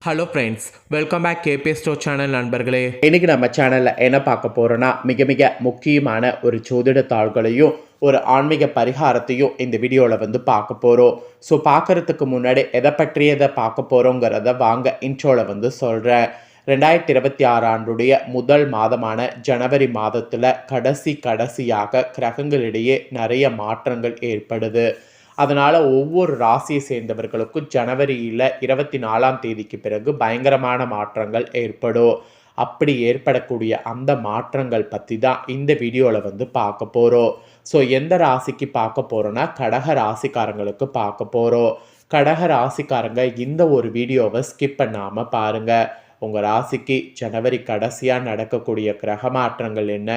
Hello friends, welcome back கேபே store channel நண்பர்களே. இன்னைக்கு நம்ம சேனலில் என்ன பார்க்க போகிறோன்னா, மிக மிக முக்கியமான ஒரு ஜோதிட தாள்களையும் ஒரு ஆன்மீக பரிகாரத்தையும் இந்த வீடியோவில் பார்க்க போகிறோம். ஸோ பார்க்குறதுக்கு முன்னாடி எதை பற்றியதை பார்க்க போகிறோங்கிறத வாங்க இன்ட்ரோவில் சொல்கிறேன். 2026 ஆண்டுடைய முதல் மாதமான ஜனவரி மாதத்தில் கடைசியாக கிரகங்களிடையே நிறைய மாற்றங்கள் ஏற்படுது. அதனால் ஒவ்வொரு ராசியை சேர்ந்தவர்களுக்கும் ஜனவரியில் 24ஆம் தேதிக்கு பிறகு பயங்கரமான மாற்றங்கள் ஏற்படும். அப்படி ஏற்படக்கூடிய அந்த மாற்றங்கள் பற்றி தான் இந்த வீடியோவில் பார்க்க போகிறோம். ஸோ எந்த ராசிக்கு பார்க்க போகிறோன்னா, கடக ராசிக்காரங்களுக்கு பார்க்க போகிறோம். கடக ராசிக்காரங்க இந்த ஒரு வீடியோவை ஸ்கிப் பண்ணாமல் பாருங்கள். உங்கள் ராசிக்கு ஜனவரி கடைசியாக நடக்கக்கூடிய கிரக மாற்றங்கள் என்ன,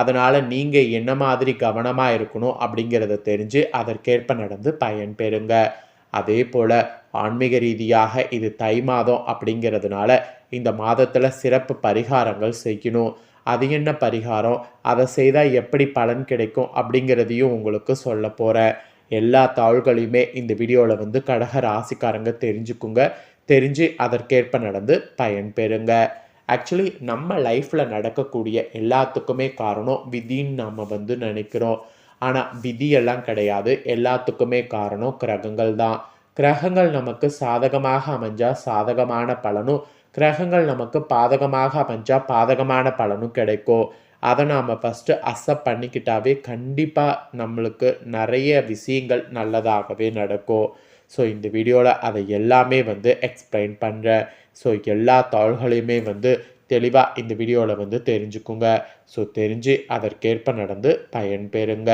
அதனால் நீங்கள் என்ன மாதிரி கவனமாக இருக்கணும் அப்படிங்கிறத தெரிஞ்சு அதற்கேற்ப நடந்து பயன்பெறுங்க. அதே போல் ஆன்மீக ரீதியாக இது தை மாதம் அப்படிங்கிறதுனால இந்த மாதத்தில் சிறப்பு பரிகாரங்கள் செய்யணும். அது என்ன பரிகாரம், அதை செய்தால் எப்படி பலன் கிடைக்கும் அப்படிங்கிறதையும் உங்களுக்கு சொல்ல போகிறேன். எல்லா தாள்களையுமே இந்த வீடியோவில் கடக ராசிக்காரங்க தெரிஞ்சுக்குங்க. தெரிஞ்சு அதற்கேற்ப நடந்து பயன்பெறுங்க. ஆக்சுவலி நம்ம லைஃப்பில் நடக்கக்கூடிய எல்லாத்துக்குமே காரணம் விதின்னு நம்ம நினைக்கிறோம். ஆனால் விதியெல்லாம் கிடையாது. எல்லாத்துக்குமே காரணம் கிரகங்கள் தான். கிரகங்கள் நமக்கு சாதகமாக அமைஞ்சால் சாதகமான பலனும், கிரகங்கள் நமக்கு பாதகமாக அமைஞ்சால் பாதகமான பலனும் கிடைக்கும். அதை நாம் ஃபஸ்ட்டு அக்செப்ட் பண்ணிக்கிட்டாவே கண்டிப்பாக நம்மளுக்கு நிறைய விஷயங்கள் நல்லதாகவே நடக்கும். ஸோ இந்த வீடியோவில் அதை எல்லாமே எக்ஸ்பிளைன் பண்ணுறேன். ஸோ எல்லா தாள்களையுமே தெளிவாக இந்த வீடியோவில் தெரிஞ்சுக்குங்க. ஸோ தெரிஞ்சு அதற்கேற்ப நடந்து பயன்பெறுங்க.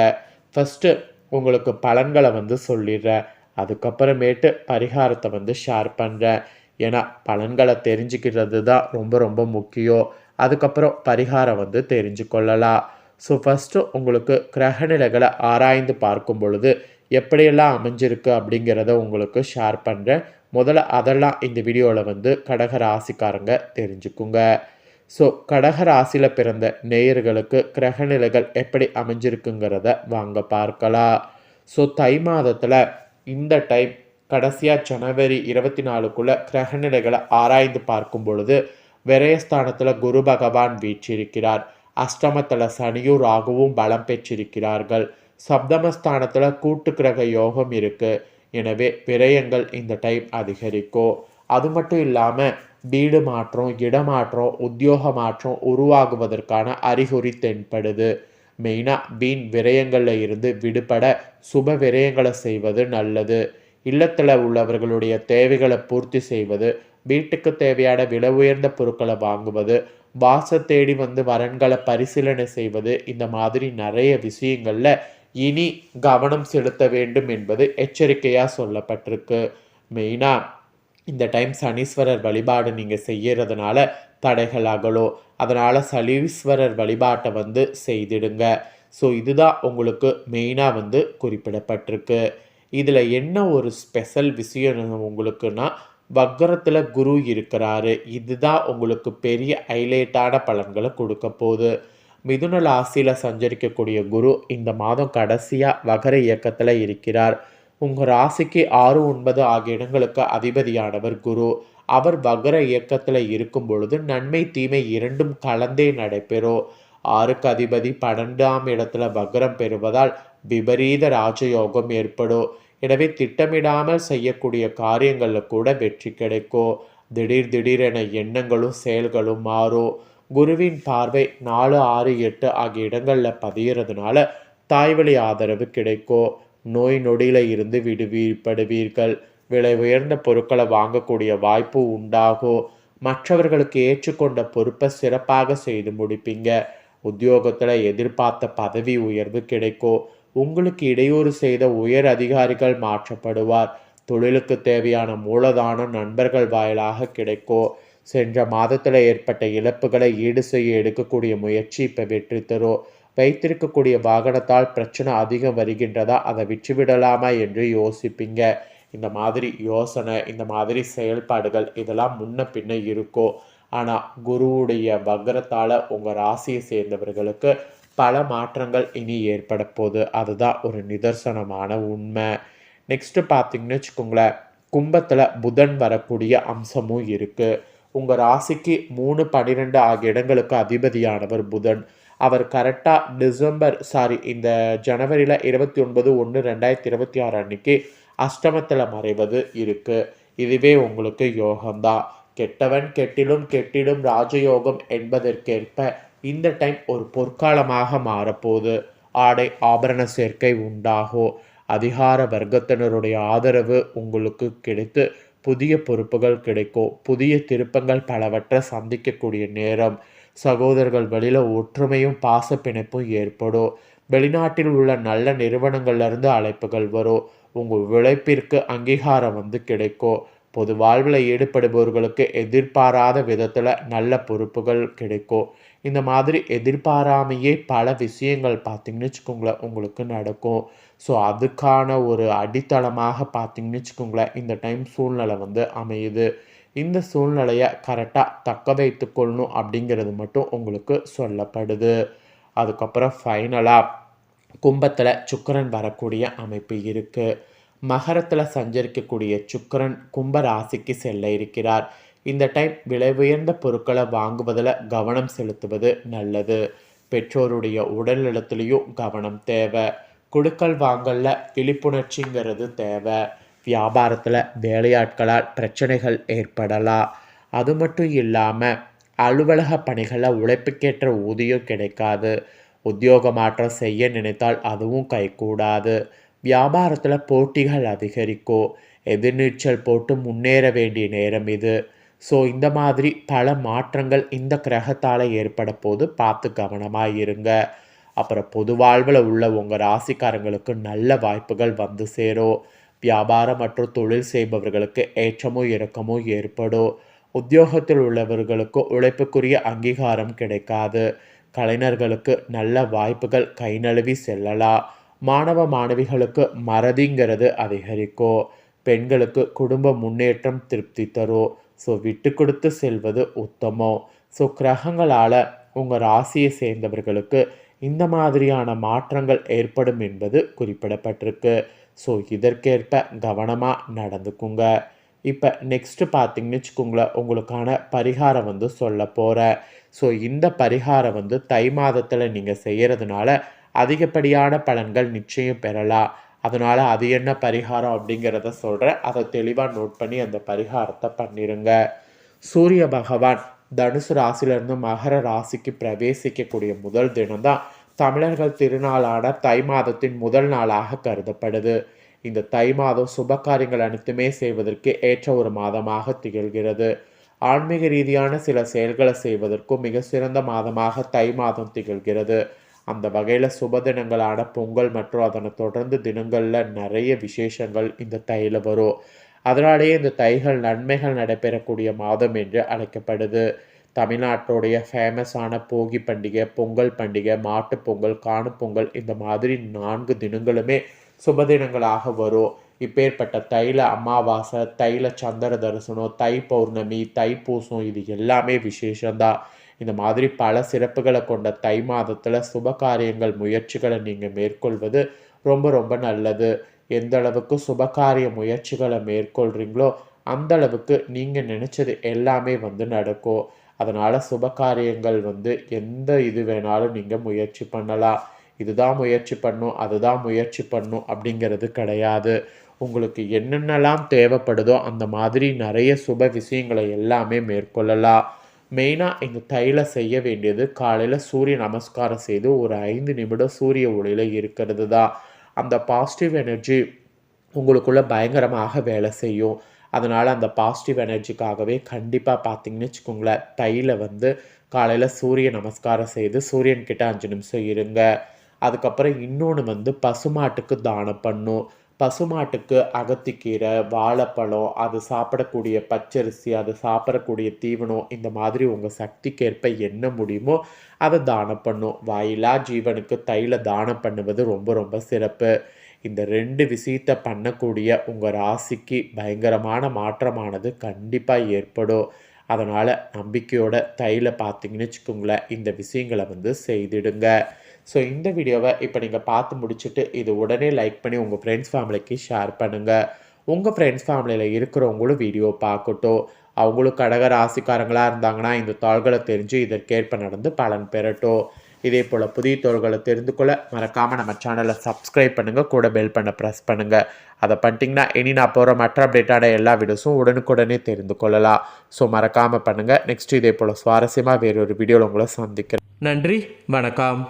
ஃபஸ்ட்டு உங்களுக்கு பலன்களை சொல்லிடுறேன். அதுக்கப்புறமேட்டு பரிகாரத்தை ஷேர் பண்ணுறேன். ஏன்னா பலன்களை தெரிஞ்சுக்கிறது தான் ரொம்ப ரொம்ப முக்கியம். அதுக்கப்புறம் பரிகாரம் தெரிஞ்சு கொள்ளலாம். ஸோ ஃபஸ்ட்டு உங்களுக்கு கிரகநிலைகளை ஆராய்ந்து பார்க்கும் பொழுது எப்படியெல்லாம் அமைஞ்சிருக்கு அப்படிங்கிறத உங்களுக்கு ஷேர் பண்ணுறேன். முதல்ல அதெல்லாம் இந்த வீடியோவில் கடக ராசிக்காரங்க தெரிஞ்சுக்குங்க. ஸோ கடக ராசியில் பிறந்த நேயர்களுக்கு கிரகநிலைகள் எப்படி அமைஞ்சிருக்குங்கிறத வாங்க பார்க்கலாம். ஸோ தை மாதத்தில் இந்த டைம் கடைசியாக ஜனவரி 24க்குள்ளே கிரகநிலைகளை ஆராய்ந்து பார்க்கும் பொழுது விரயஸ்தானத்தில் குரு பகவான் வீற்றிருக்கிறார். அஷ்டமத்தில் சனியும் ராகுவும் பலம் பெற்றிருக்கிறார்கள். சப்தமஸ்தானத்தில் கூட்டு கிரக யோகம் இருக்குது. எனவே விரயங்கள் இந்த டைம் அதிகரிக்கும். அது மட்டும் இல்லாமல் வீடு மாற்றம், இடமாற்றம், உத்தியோக மாற்றம் உருவாகுவதற்கான அறிகுறி தென்படுது. மெயினாக வீண் விரயங்களில் இருந்து விடுபட சுப விரயங்களை செய்வது நல்லது. இல்லத்தில் உள்ளவர்களுடைய தேவைகளை பூர்த்தி செய்வது, வீட்டுக்கு தேவையான விலை உயர்ந்த பொருட்களை வாங்குவது, வாச தேடி வரன்களை பரிசீலனை செய்வது, இந்த மாதிரி நிறைய விஷயங்களில் இனி கவனம் செலுத்த வேண்டும் என்பது எச்சரிக்கையாக சொல்லப்பட்டிருக்கு. மெயினாக இந்த டைம் சனீஸ்வரர் வழிபாடு நீங்கள் செய்கிறதுனால தடைகள் அகலும். அதனால் சனீஸ்வரர் வழிபாட்டை செய்திடுங்க. ஸோ இதுதான் உங்களுக்கு மெயினாக குறிப்பிடப்பட்டிருக்கு. இதில் என்ன ஒரு ஸ்பெஷல் விஷயம் உங்களுக்குன்னா, வக்கரத்தில் குரு இருக்கிறாரு. இதுதான் உங்களுக்கு பெரிய ஹைலைட்டான பலன்களை கொடுக்க போகுது. மிதுன ராசியில் சஞ்சரிக்கக்கூடிய குரு இந்த மாதம் கடைசியாக வகர இயக்கத்தில் இருக்கிறார். உங்கள் ராசிக்கு 6, 9 ஆகிய இடங்களுக்கு அதிபதியானவர் குரு. அவர் வகர இயக்கத்தில் இருக்கும் பொழுது நன்மை தீமை இரண்டும் கலந்தே நடைபெறும். 6க்கு அதிபதி 12ஆம் இடத்துல வகரம் பெறுவதால் விபரீத ராஜயோகம் ஏற்படும். எனவே திட்டமிடாமல் செய்யக்கூடிய காரியங்களில் கூட வெற்றி கிடைக்கும். திடீரென எண்ணங்களும் செயல்களும் மாறும். குருவின் பார்வை 4, 6, 8 ஆகிய இடங்களில் பதிகிறதுனால தாய்வழி ஆதரவு கிடைக்கும். நோய் நொடியில் இருந்து விடுவிப்படுவீர்கள். விலை உயர்ந்த பொருட்களை வாங்கக்கூடிய வாய்ப்பு உண்டாகும். மற்றவர்களுக்கு ஏற்றுக்கொண்ட பொறுப்பை சிறப்பாக செய்து முடிப்பீங்க. உத்தியோகத்தில் எதிர்பார்த்த பதவி உயர்வு கிடைக்கும். உங்களுக்கு இடையூறு செய்த உயர் அதிகாரிகள் மாற்றப்படுவார். தொழிலுக்கு தேவையான மூலதானம் நண்பர்கள் வாயிலாக கிடைக்கும். சென்ற மாதத்தில் ஏற்பட்ட இழப்புகளை ஈடு செய்ய எடுக்கக்கூடிய முயற்சி இப்போ வெற்றி தரும். வைத்திருக்கக்கூடிய வாகனத்தால் பிரச்சனை அதிகம் வருகின்றதா, அதை விற்றுவிடலாமா என்று யோசிப்பீங்க. இந்த மாதிரி யோசனை, இந்த மாதிரி செயல்பாடுகள் இதெல்லாம் முன்ன பின்ன இருக்கும். ஆனால் குருவுடைய வக்கரத்தால் உங்கள் ராசியை சேர்ந்தவர்களுக்கு பல மாற்றங்கள் இனி ஏற்பட போகுது. அதுதான் ஒரு நிதர்சனமான உண்மை. நெக்ஸ்ட்டு பார்த்தீங்கன்னு வச்சுக்கோங்களேன், கும்பத்தில் புதன் வரக்கூடிய அம்சமும் இருக்குது. உங்கள் ராசிக்கு 3, 12 ஆகிய இடங்களுக்கு அதிபதியானவர் புதன். அவர் கரெக்டாக இந்த ஜனவரியில் 29/1/2026 அன்னைக்கு அஷ்டமத்தில் மறைவது இருக்குது. இதுவே உங்களுக்கு யோகம்தான். கெட்டவன் கெட்டிலும் கெட்டிடும் ராஜயோகம் என்பதற்கேற்ப இந்த டைம் ஒரு பொற்காலமாக மாறப்போகுது. ஆடை ஆபரண சேர்க்கை உண்டாகும். அதிகார வர்க்கத்தினருடைய ஆதரவு உங்களுக்கு கிடைத்து புதிய பொறுப்புகள் கிடைக்கும். புதிய திருப்பங்கள் பலவற்றை சந்திக்கக்கூடிய நேரம். சகோதரர்கள் வழியில் ஒற்றுமையும் பாச பிணைப்பும் ஏற்படும். வெளிநாட்டில் உள்ள நல்ல நிறுவனங்கள்லேருந்து அழைப்புகள் வரும். உங்கள் உழைப்பிற்கு அங்கீகாரம் கிடைக்கும். பொது வாழ்வில் ஈடுபடுபவர்களுக்கு எதிர்பாராத விதத்தில் நல்ல பொறுப்புகள் கிடைக்கும். இந்த மாதிரி எதிர்பாராமையே பல விஷயங்கள் பார்த்திங்கன்னு வச்சுக்கோங்களேன் உங்களுக்கு நடக்கும். ஸோ அதுக்கான ஒரு அடித்தளமாக பார்த்திங்கன்னு வச்சுக்கோங்களேன் இந்த டைம் சூழ்நிலை அமையுது. இந்த சூழ்நிலையை கரெக்டாக தக்க வைத்து கொள்ளணும் அப்படிங்கிறது மட்டும் உங்களுக்கு சொல்லப்படுது. அதுக்கப்புறம் ஃபைனலாக கும்பத்தில் சுக்கிரன் வரக்கூடிய அமைப்பு இருக்குது. மகரத்தில் சஞ்சரிக்கக்கூடிய சுக்கிரன் கும்ப ராசிக்கு செல்ல இருக்கிறார். இந்த டைம் விலை உயர்ந்த பொருட்களை வாங்குவதில் கவனம் செலுத்துவது நல்லது. பெற்றோருடைய உடல் நலத்திலையும் கவனம் தேவை. கொடுக்கல் வாங்கல்ல விழிப்புணர்ச்சிங்கிறது தேவை. வியாபாரத்தில் வேலையாட்களால் பிரச்சனைகள் ஏற்படலாம். அது மட்டும் இல்லாமல் அலுவலக பணிகளில் உழைப்புக்கேற்ற ஊதியம் கிடைக்காது. உத்தியோக மாற்றம் செய்ய நினைத்தால் அதுவும் கைகூடாது. வியாபாரத்தில் போட்டிகள் அதிகரிக்கும். எதிர்நீச்சல் போட்டு முன்னேற வேண்டிய நேரம் இது. ஸோ இந்த மாதிரி பல மாற்றங்கள் இந்த கிரகத்தால் ஏற்பட போது பார்த்து கவனமாக இருங்க. அப்புறம் பொது வாழ்வில் உள்ள உங்கள் ராசிக்காரங்களுக்கு நல்ல வாய்ப்புகள் சேரும். வியாபாரம் மற்றும் தொழில் செய்பவர்களுக்கு ஏற்றமோ இறக்கமோ ஏற்படும். உத்தியோகத்தில் உள்ளவர்களுக்கு உழைப்புக்குரிய அங்கீகாரம் கிடைக்காது. கலைஞர்களுக்கு நல்ல வாய்ப்புகள் கை நழுவி செல்லலாம். மாணவ மாணவிகளுக்கு மறதிங்கிறது அதிகரிக்கும். பெண்களுக்கு குடும்ப முன்னேற்றம் திருப்தி தரும். ஸோ விட்டு கொடுத்து செல்வது உத்தமம். ஸோ கிரகங்களால் உங்கள் ராசியை சேர்ந்தவர்களுக்கு இந்த மாதிரியான மாற்றங்கள் ஏற்படும் என்பது குறிப்பிடப்பட்டிருக்கு. ஸோ இதற்கேற்ப கவனமாக நடந்துக்குங்க. இப்போ நெக்ஸ்ட்டு பார்த்திங்கன்னு வச்சுக்கோங்களேன் உங்களுக்கான பரிகாரம் சொல்ல போகிறேன். ஸோ இந்த பரிகாரம் தை மாதத்தில் நீங்கள் செய்கிறதுனால அதிகப்படியான பலன்கள் நிச்சயம் பெறலாம். அதனால் அது என்ன பரிகாரம் அப்படிங்கிறத சொல்கிறேன். அதை தெளிவாக நோட் பண்ணி அந்த பரிகாரத்தை பண்ணிடுங்க. சூரிய பகவான் தனுசு ராசியிலிருந்து மகர ராசிக்கு பிரவேசிக்கக்கூடிய முதல் தினம்தான் தமிழர்கள் திருநாளான தை மாதத்தின் முதல் நாளாக கருதப்படுது. இந்த தை மாதம் சுப காரியங்கள் அனைத்துமே செய்வதற்கு ஏற்ற ஒரு மாதமாக திகழ்கிறது. ஆன்மீக ரீதியான சில செயல்களை செய்வதற்கும் மிக சிறந்த மாதமாக தை மாதம் திகழ்கிறது. அந்த வகையில் சுப தினங்களான பொங்கல் மற்றும் அதனை தொடர்ந்து தினங்களில் நிறைய விசேஷங்கள் இந்த தையில் வரும். அதனாலேயே இந்த தைகள் நன்மைகள் நடைபெறக்கூடிய மாதம் என்று அழைக்கப்படுது. தமிழ்நாட்டுடைய ஃபேமஸான போகி பண்டிகை, பொங்கல் பண்டிகை, மாட்டுப் பொங்கல், காணும் பொங்கல் இந்த மாதிரி 4 தினங்களுமே சுப தினங்களாக வரும். இப்பேற்பட்ட தைல அமாவாசை, தைல சந்திர தரிசனம், தை பௌர்ணமி, தைப்பூசம் இது எல்லாமே விசேஷம்தான். இந்த மாதிரி பல சிறப்புகளை கொண்ட தை மாதத்தில் சுப காரியங்கள் முயற்சிகளை நீங்கள் மேற்கொள்வது ரொம்ப ரொம்ப நல்லது. எந்த அளவுக்கு சுபகாரிய முயற்சிகளை மேற்கொள்கிறீங்களோ அந்த அளவுக்கு நீங்கள் நினச்சது எல்லாமே நடக்கும். அதனால் சுபகாரியங்கள் எந்த இது வேணாலும் நீங்கள் முயற்சி பண்ணலாம். இதுதான் முயற்சி பண்ணும், அதுதான் முயற்சி பண்ணும் அப்படிங்கிறது கிடையாது. உங்களுக்கு என்னென்னலாம் தேவைப்படுதோ அந்த மாதிரி நிறைய சுப விஷயங்களை எல்லாமே மேற்கொள்ளலாம். மெயினாக இந்த தைல செய்ய வேண்டியது காலையில் சூரிய நமஸ்காரம் செய்து ஒரு 5 நிமிடம் சூரிய ஒளியில் இருக்கிறது தான். அந்த பாசிட்டிவ் எனர்ஜி உங்களுக்குள்ளே பயங்கரமாக வேலை செய்யும். அதனால் அந்த பாசிட்டிவ் எனர்ஜிக்காகவே கண்டிப்பாக பார்த்தீங்கன்னு வச்சுக்கோங்களேன் தைல காலையில் சூரிய நமஸ்காரம் செய்து சூரியன்கிட்ட 5 நிமிஷம் இருங்க. அதுக்கப்புறம் இன்னொன்று பசுமாட்டுக்கு தானம் பண்ணும். பசுமாட்டுக்கு அகத்திக்கீரை, வாழைப்பழம், அது சாப்பிடக்கூடிய பச்சரிசி, அது சாப்பிடக்கூடிய தீவனம் இந்த மாதிரி உங்கள் சக்திக்கேற்ப என்ன முடியுமோ அதை தானம் பண்ணும். வாயிலா ஜீவனுக்கு தைல தானம் பண்ணுவது ரொம்ப ரொம்ப சிறப்பு. இந்த 2 விஷயத்தை பண்ணக்கூடிய உங்கள் ராசிக்கு பயங்கரமான மாற்றமானது கண்டிப்பாக ஏற்படும். அதனால் நம்பிக்கையோட தைல பார்த்தீங்கன்னு வச்சுக்கோங்களேன் இந்த விஷயங்களை செய்திடுங்க. ஸோ இந்த வீடியோவை இப்போ நீங்கள் பார்த்து முடிச்சுட்டு இது உடனே லைக் பண்ணி உங்கள் ஃப்ரெண்ட்ஸ் ஃபேமிலிக்கு ஷேர் பண்ணுங்கள். உங்கள் ஃப்ரெண்ட்ஸ் ஃபேமிலியில் இருக்கிறவங்களும் வீடியோ பார்க்கட்டும். அவங்களும் கடக ராசிக்காரங்களாக இருந்தாங்கன்னா இந்த தாள்களை தெரிஞ்சு இதற்கேற்ப நடந்து பலன் பெறட்டும். இதே போல் புதிய தாள்களை தெரிந்து கொள்ள மறக்காமல் நம்ம சேனலை சப்ஸ்கிரைப் பண்ணுங்கள், கூட பெல் பண்ண ப்ரெஸ் பண்ணுங்கள். அதை பண்ணிட்டீங்கன்னா இனி நான் போகிற மற்ற அப்டேட்டான எல்லா வீடியோஸும் உடனுக்குடனே தெரிந்து கொள்ளலாம். ஸோ மறக்காமல் பண்ணுங்கள். நெக்ஸ்ட் இதே போல் சுவாரஸ்யமாக வேறொரு வீடியோவில் உங்களை சந்திக்கிறேன். நன்றி, வணக்கம்.